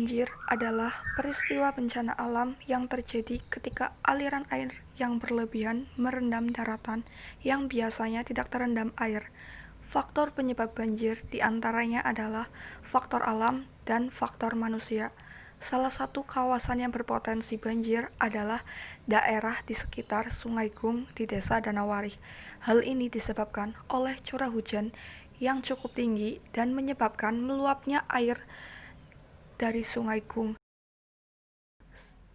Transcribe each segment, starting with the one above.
Banjir adalah peristiwa bencana alam yang terjadi ketika aliran air yang berlebihan merendam daratan yang biasanya tidak terendam air. Faktor penyebab banjir diantaranya adalah faktor alam dan faktor manusia. Salah satu kawasan yang berpotensi banjir adalah daerah di sekitar Sungai Gung di Desa Danawari. Hal ini disebabkan oleh curah hujan yang cukup tinggi dan menyebabkan meluapnya air dari Sungai Gung.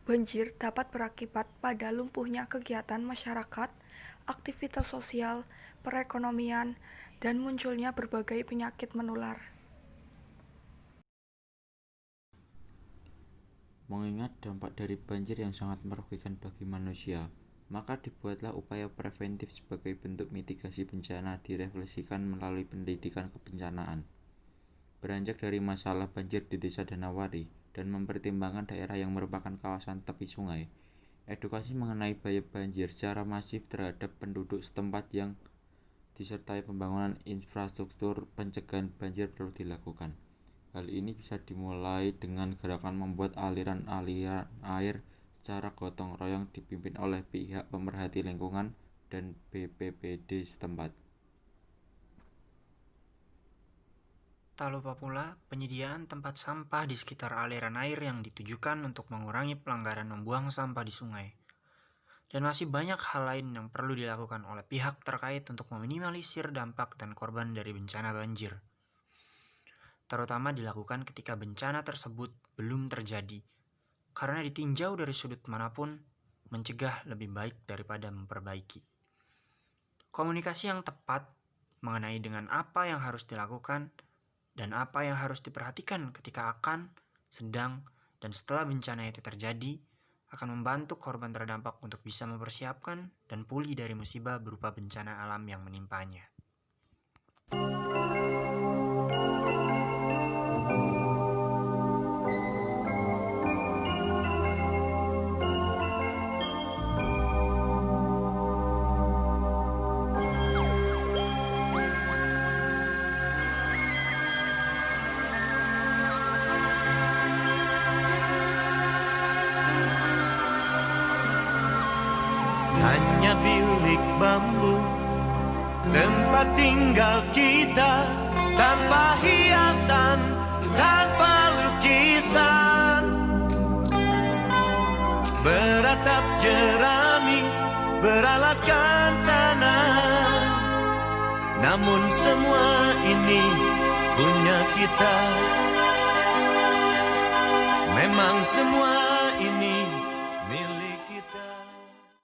Banjir dapat berakibat pada lumpuhnya kegiatan masyarakat, aktivitas sosial, perekonomian, dan munculnya berbagai penyakit menular. Mengingat dampak dari banjir yang sangat merugikan bagi manusia, maka dibuatlah upaya preventif sebagai bentuk mitigasi bencana direfleksikan melalui pendidikan kebencanaan. Beranjak dari masalah banjir di Desa Danawari dan mempertimbangkan daerah yang merupakan kawasan tepi sungai, edukasi mengenai bahaya banjir secara masif terhadap penduduk setempat yang disertai pembangunan infrastruktur pencegahan banjir perlu dilakukan. Hal ini bisa dimulai dengan gerakan membuat aliran-aliran air secara gotong royong dipimpin oleh pihak pemerhati lingkungan dan BPBD setempat. Tak lupa pula penyediaan tempat sampah di sekitar aliran air yang ditujukan untuk mengurangi pelanggaran membuang sampah di sungai. Dan masih banyak hal lain yang perlu dilakukan oleh pihak terkait untuk meminimalisir dampak dan korban dari bencana banjir. Terutama dilakukan ketika bencana tersebut belum terjadi, karena ditinjau dari sudut manapun, mencegah lebih baik daripada memperbaiki. Komunikasi yang tepat mengenai dengan apa yang harus dilakukan dan apa yang harus diperhatikan ketika akan, sedang, dan setelah bencana itu terjadi akan membantu korban terdampak untuk bisa mempersiapkan dan pulih dari musibah berupa bencana alam yang menimpanya. Hanya bilik bambu, tempat tinggal kita, tanpa hiasan, tanpa lukisan. Beratap jerami, beralaskan tanah. Namun semua ini punya kita. Memang semua ini